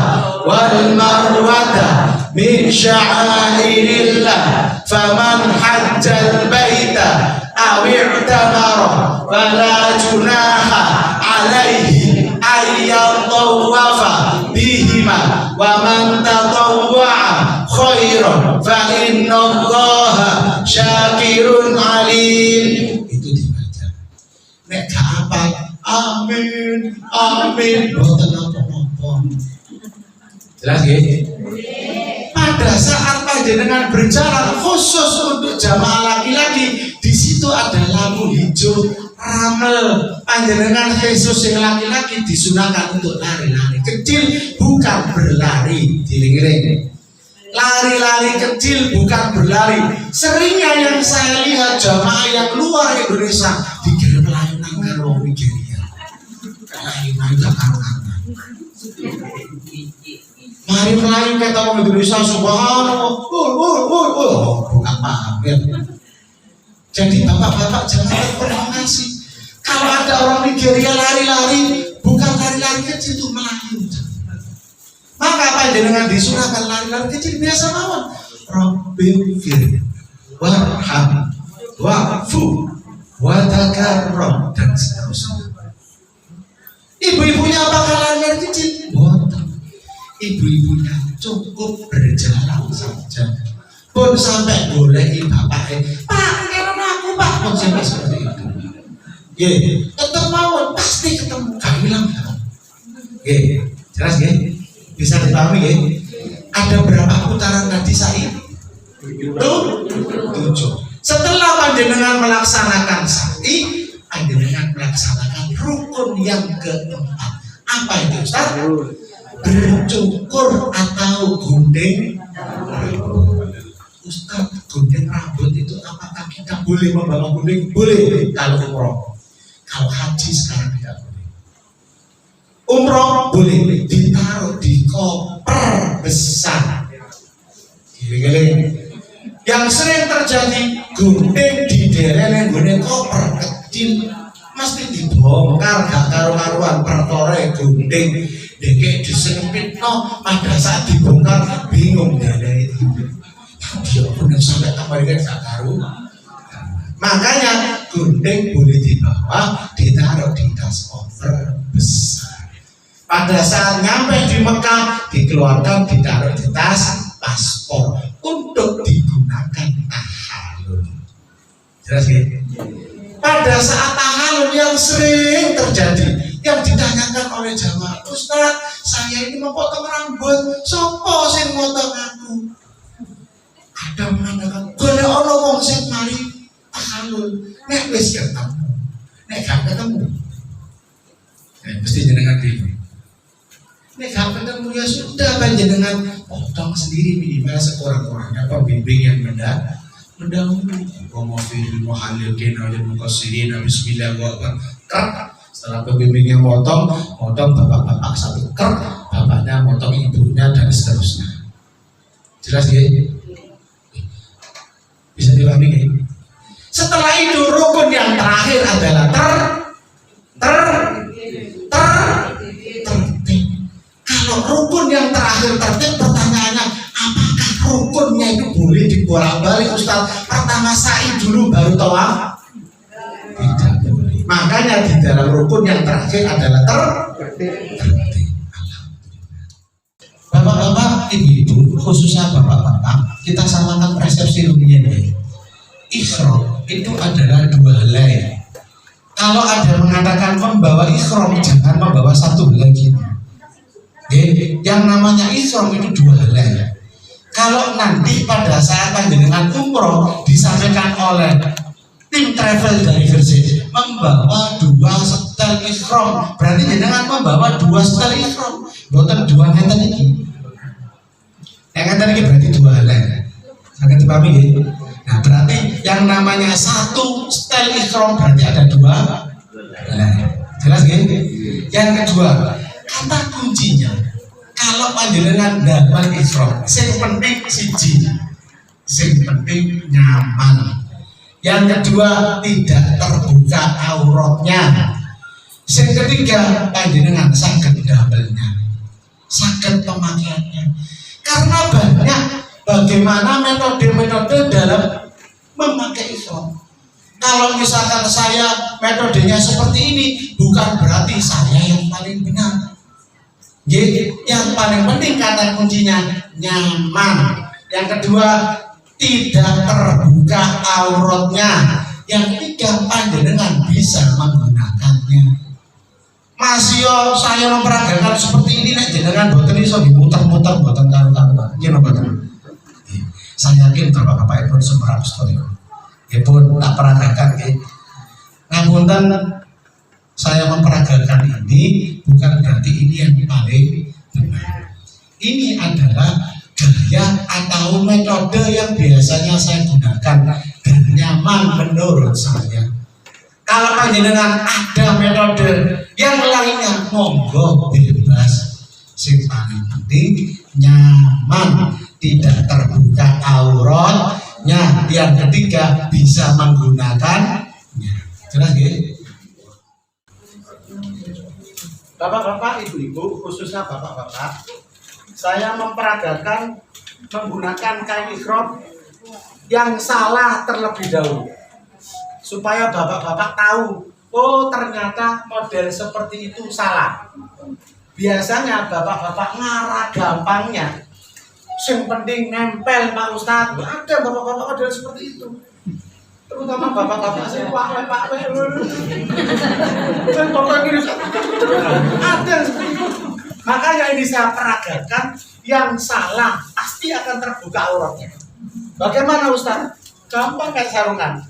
wal Marwata min sya'airillah, faman hajjal baita aw i'tamara fala junaha alaihi ayyatawafa bihima wa man tatawwa'a khairan fa innallaha syakirun alim. Itu dibaca. Nek gak apa amin amin boten apa-apa. Jelas nggih? Pada saat panjenengan berjalan khusus untuk jamaah laki-laki, di situ ada lampu hijau ramel. Panjenengan khusus yang laki-laki disunahkan untuk lari-lari kecil, bukan berlari. Diling-iling. Lari-lari kecil, bukan berlari. Seringnya yang saya lihat jamaah yang luar Indonesia dikira melayu nang Nigeria. Melayu karuan. Mari melayu kita orang Indonesia, subhanallah, bukan pamer. Jadi bapak-bapak jangan terprovokasi. Kalau ada orang Nigeria lari-lari, bukan lari-lari kecil, itu melayu. Maka panjenengan disunahkan lari-lari kecil biasa mawon. Rabbil fir, warham, wa'fu, watakarram, dan seterusnya. Ibu-ibunya apakah lari-lari kecil? Boten. Ibu-ibunya cukup berjalan saja. Pun sampai bolehi bapaknya, Pak, keren aku Pak, pun sampai seperti itu. Tetap mawon, pasti ketemu. Gak bilang Jelas nggih? Bisa dipahami nggih? Ada berapa putaran tadi sa'i? 7. Setelah panjenengan melaksanakan sa'i, panjenengan melaksanakan rukun yang keempat. Apa itu Ustaz? Bercukur atau gunting rambut. Ustaz, gunting rambut itu apakah kita boleh membawa gunting? Boleh kalau umroh. Kalau haji sekarang tidak boleh. Umroh boleh ditaruh di koper besar. Gini-gini. Yang sering terjadi gunting di daerah gunting koper kecil mesti dibongkar gak karu-karuan pertore gunting deke disempitno pada saat dibongkar bingung daerah itu. Dia benar sampai Amerika gak karu. Makanya gunting boleh dibawa ditaruh di tas koper besar. Pada saat nyampe di Mekah dikeluarkan ditaruh di tas paspor untuk digunakan tahalul. Jelas ya? Pada saat tahalul yang sering terjadi, yang ditanyakan oleh jamaah, Ustaz, saya ini mau potong rambut, sopo sing motong aku? Ada mengatakan, boleh ono wong sing mari tahalul, nek wis ketemu, nek gak ketemu, mesti jenengan bingung. Nek gak ketemu ya sudah panjenengan potong sendiri minimal sekurang-kurangnya pembimbing yang mendahului. Wa fil muhallilin wal muqassirin bismillahirrahmanirrahim. Setelah pembimbingnya motong bapak-bapak satu ker, bapaknya motong ibunya dan seterusnya. Jelas ya? Bisa dipahami ya? Setelah itu rukun yang terakhir adalah tertib. Kalau rukun yang terakhir tertib, pertanyaannya apakah rukunnya itu boleh dibolak-balik Ustaz? Pertama sa'i dulu baru tawaf? Tidak boleh. Makanya di dalam rukun yang terakhir adalah tertib. Bapak-bapak, ibu-ibu, khususnya bapak-bapak, kita samakan persepsi lumian ya. Ikhram itu adalah dua helai. Kalau ada mengatakan membawa ikhram, jangan membawa satu helai gitu. Yang namanya ikhram itu dua helai. Kalau nanti pada saat panjenengan umroh disampaikan oleh tim travel dari Gresik membawa dua setel ikhram, berarti jenengan membawa dua setel ikhram, bukan dua ngeten iki. Yang ngeten iki berarti dua helai. Sangat dipahami ya? Nah berarti yang namanya satu setel ikhram berarti ada dua helai. Jelas ya? Yang kedua, kata kuncinya kalau panjenengan dapat ikhram, sing penting siji, sing penting nyaman. Yang kedua, tidak terbuka auratnya. Yang ketiga, panjenengan saged damelnya, saged pemakaiannya. Karena banyak bagaimana metode-metode dalam memakai ikhram. Kalau misalkan saya metodenya seperti ini, bukan berarti saya yang paling benar. Yang paling penting kata kuncinya nyaman. Yang kedua, tidak terbuka auratnya. Yang ketiga, panjenengan bisa menggunakannya. Masih saya memperagakan seperti ini, nek jenengan boten iso dimuter-muter boten karu-karuan. Nggih napa boten? Saya yakin Bapak-bapak pun semerap story. Ya pun tak peragakan nggih. Ngapunten, saya memperagakan ini bukan berarti ini yang paling benar. Ini adalah gaya atau metode yang biasanya saya gunakan dan nyaman menurut saya. Kalau panjenengan ada metode yang lainnya, monggo bebas. Yang paling penting nyaman, tidak terbuka auratnya. Yang ketiga, bisa menggunakannya. Jelas ya? Bapak-bapak, ibu-ibu, khususnya bapak-bapak, saya memperagakan menggunakan kain ikhram yang salah terlebih dahulu, supaya bapak-bapak tahu, oh ternyata model seperti itu salah. Biasanya bapak-bapak ngarah gampangnya, yang penting nempel Pak Ustadz. Ada bapak-bapak model seperti itu, terutama bapak-bapak saya pak ada yang seperti itu. Makanya ini saya peragakan, yang salah pasti akan terbuka auratnya. Bagaimana Ustaz? Gampang kayak sarungan.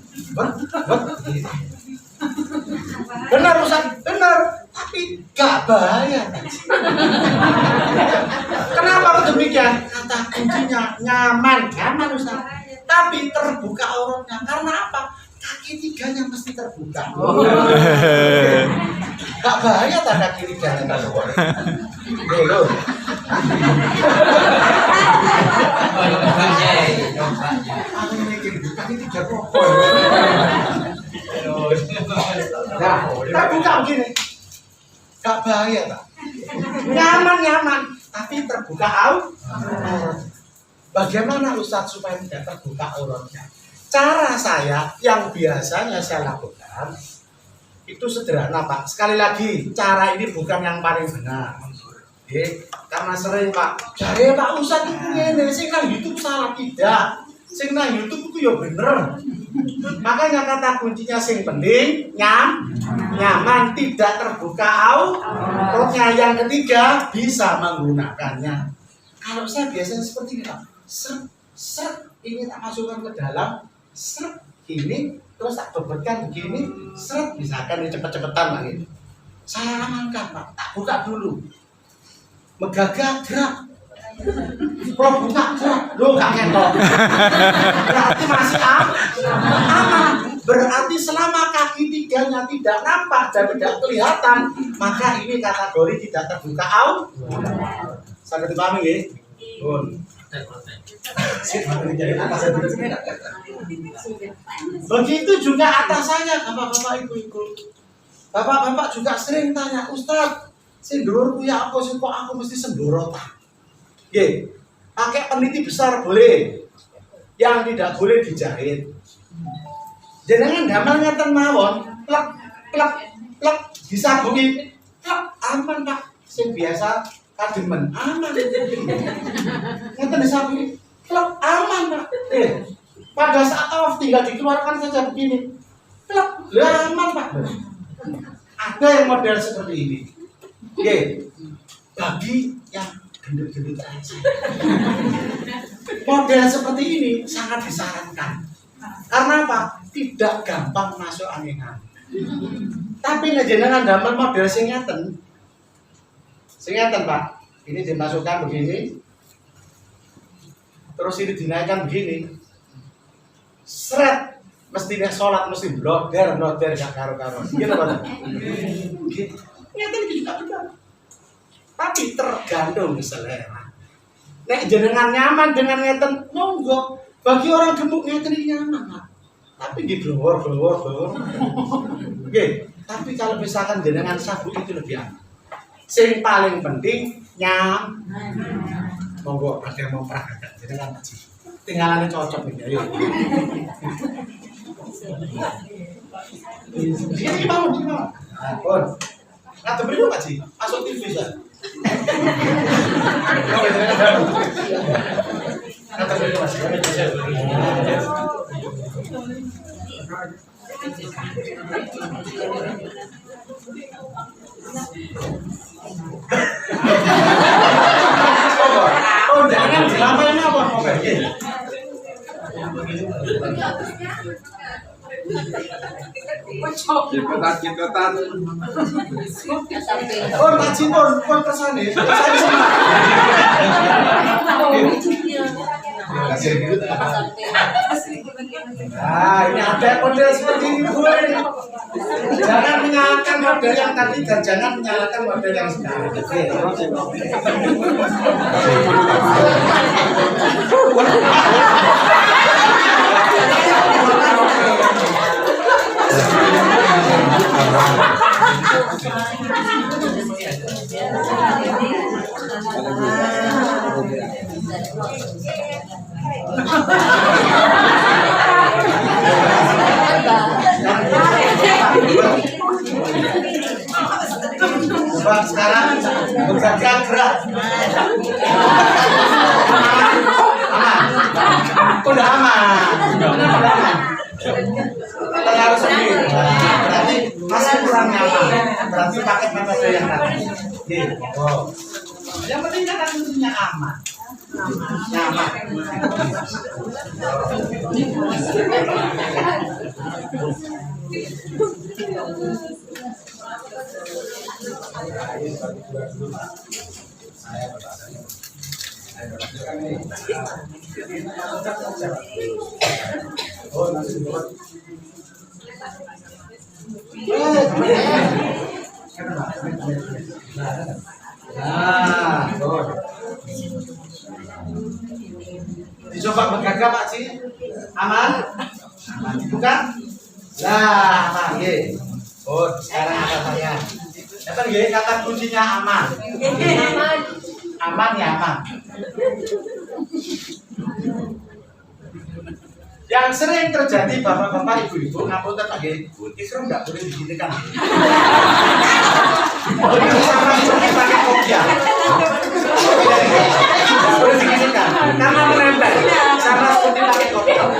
Benar Ustaz, benar. Tapi gak bahaya. Kenapa demikian? Kata kuncinya nyaman Ustaz. Tapi terbuka auratnya. Karena apa? Kaki tiganya mesti terbuka. Gak bahaya tak kaki tiganya terbuka. Loh. Kaki tiga kok. Nah, terbuka begini. Gak bahaya tak? Nyaman, tapi terbuka aurat. Bagaimana Ustadz supaya tidak terbuka auratnya? Cara saya yang biasanya saya lakukan itu sederhana Pak. Sekali lagi, cara ini bukan yang paling benar. Karena sering Pak, jare Pak Ustadz itu ngene, sing nang YouTube salah tidak. Sing nang YouTube itu ya bener. Makanya kata kuncinya sing penting nyaman, tidak terbuka auratnya. Yang ketiga, bisa menggunakannya. Kalau saya biasanya seperti ini Pak, seret ini tak masukkan ke dalam, seret ini terus tak bebetkan begini, seret misalkan ini cepet-cepetan Pak gitu. Saya amankan Pak, tak buka dulu. Megagah gerak. Kalau buka gerak, lo gak ngetok. Berarti masih aman. Berarti selama kaki tiganya tidak nampak dan tidak kelihatan, maka ini kategori tidak terbuka aurat. Sampai dipahami ya? Begitu juga atasannya, bapak-bapak ibu-ibu. Bapak-bapak juga sering tanya, Ustaz, sendorku ya apa sih kok aku mesti sendorotan? Ye, pakai peniti besar boleh, yang tidak boleh dijahit. Jenengan damel ngeten mawon, plek plek plek disabungi, plek aman Pak. Sing biasa kademen aman. Ngeten disabungi, plek aman Pak. Pada saat tawaf tinggal dikeluarkan saja begini, plek aman Pak. Ada yang model seperti ini. Ye, bagi yang gendut-gendut aja. Model seperti ini sangat disarankan. Karena apa? Tidak gampang masuk angin-angin. Tapi ngejenengan damel model sing ngeten. Sing ngeten Pak. Ini dimasukkan begini. Terus ini dinaikkan begini. Seret. Mestinya sholat mesti blodder gak karo-karo. Gitu Pak. Ngeten itu juga benar. Tapi tergantung selera. Nek jenengan nyaman dengan ngeten, monggo. Bagi orang gemuk ngeten ini nyaman, Pak. Tapi di glowor. Oke, tapi kalau misalkan jenengan sabu itu lebih aman. Yang paling penting monggo ada yang mau peragakan jenengan aja. Tinggalannya cocok nih, ayo. Sini bangun. Pun. Nah, beri Pak Ji, masuk TV saja. Oh, jangan dilamain apa mobilnya. Cepetan. Oh, Pak Cipon, kesana. Nah, ini ada model seperti ini, Bu. Jangan menyalahkan model yang tadi dan jangan menyalahkan model yang sekarang. Coba sekarang bergerak gerak. Udah aman. Kita harus begini. Berarti masih kurang nyaman. Berarti pakai metode yang tadi. Oh. aman. Nyaman. Nah, dicoba menggagap Pak Ci, aman? Aman, bukan? Nah, aman, ye. Oh, sekarang kata saya. Datang ye, kata kuncinya aman. Aman ya aman. Yang sering terjadi bapak-bapak, ibu-ibu, ngapunten Pak nggih, ikram enggak boleh diginikan. Oh, itu sama seperti pakai kopiah. Enggak boleh diginikan karena menempel. Sama seperti pakai kopiah.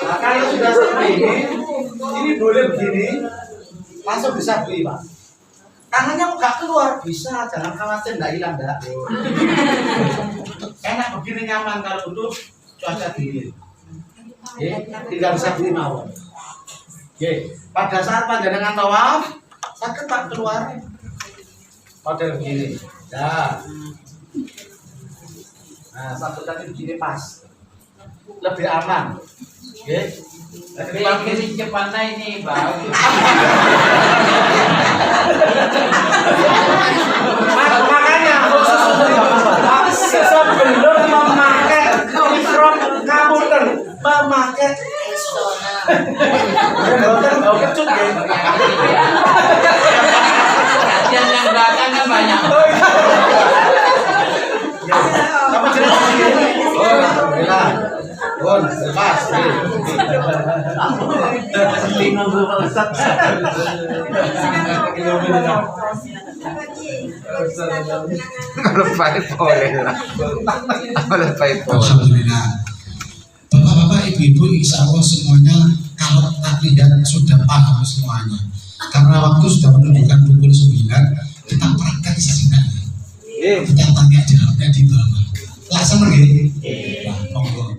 Nah, kalau sudah seperti ini boleh begini, langsung bisa beli Pak. Tangannya kok gak keluar, bisa, jangan khawatir, enggak hilang, enggak. Enak begini, nyaman kalau untuk cuaca dingin. Tinggal bisa beli mawon. Pada saat panjenengan tawaf, sakit Pak keluar. Model begini. Nah, satu tadi begini pas. Lebih aman. Kiri cepatnya ini bau. Makanya khusus untuk bapak-bapak sebelum memakai ikram kapunten memakai bau kecut ya. Yang belakang kan banyak. Sama jelas begini. Alhamdulillah. Bon, lepas. Alhamdulillah. Bapak-bapak, ibu-ibu, insya Allah semuanya kalau tak lihat sudah paham semuanya. Karena waktu sudah menunjukkan pukul 9, kita praktek sejenak. Kita tanya jawabnya di bawah. Langsung pergi. Monggo.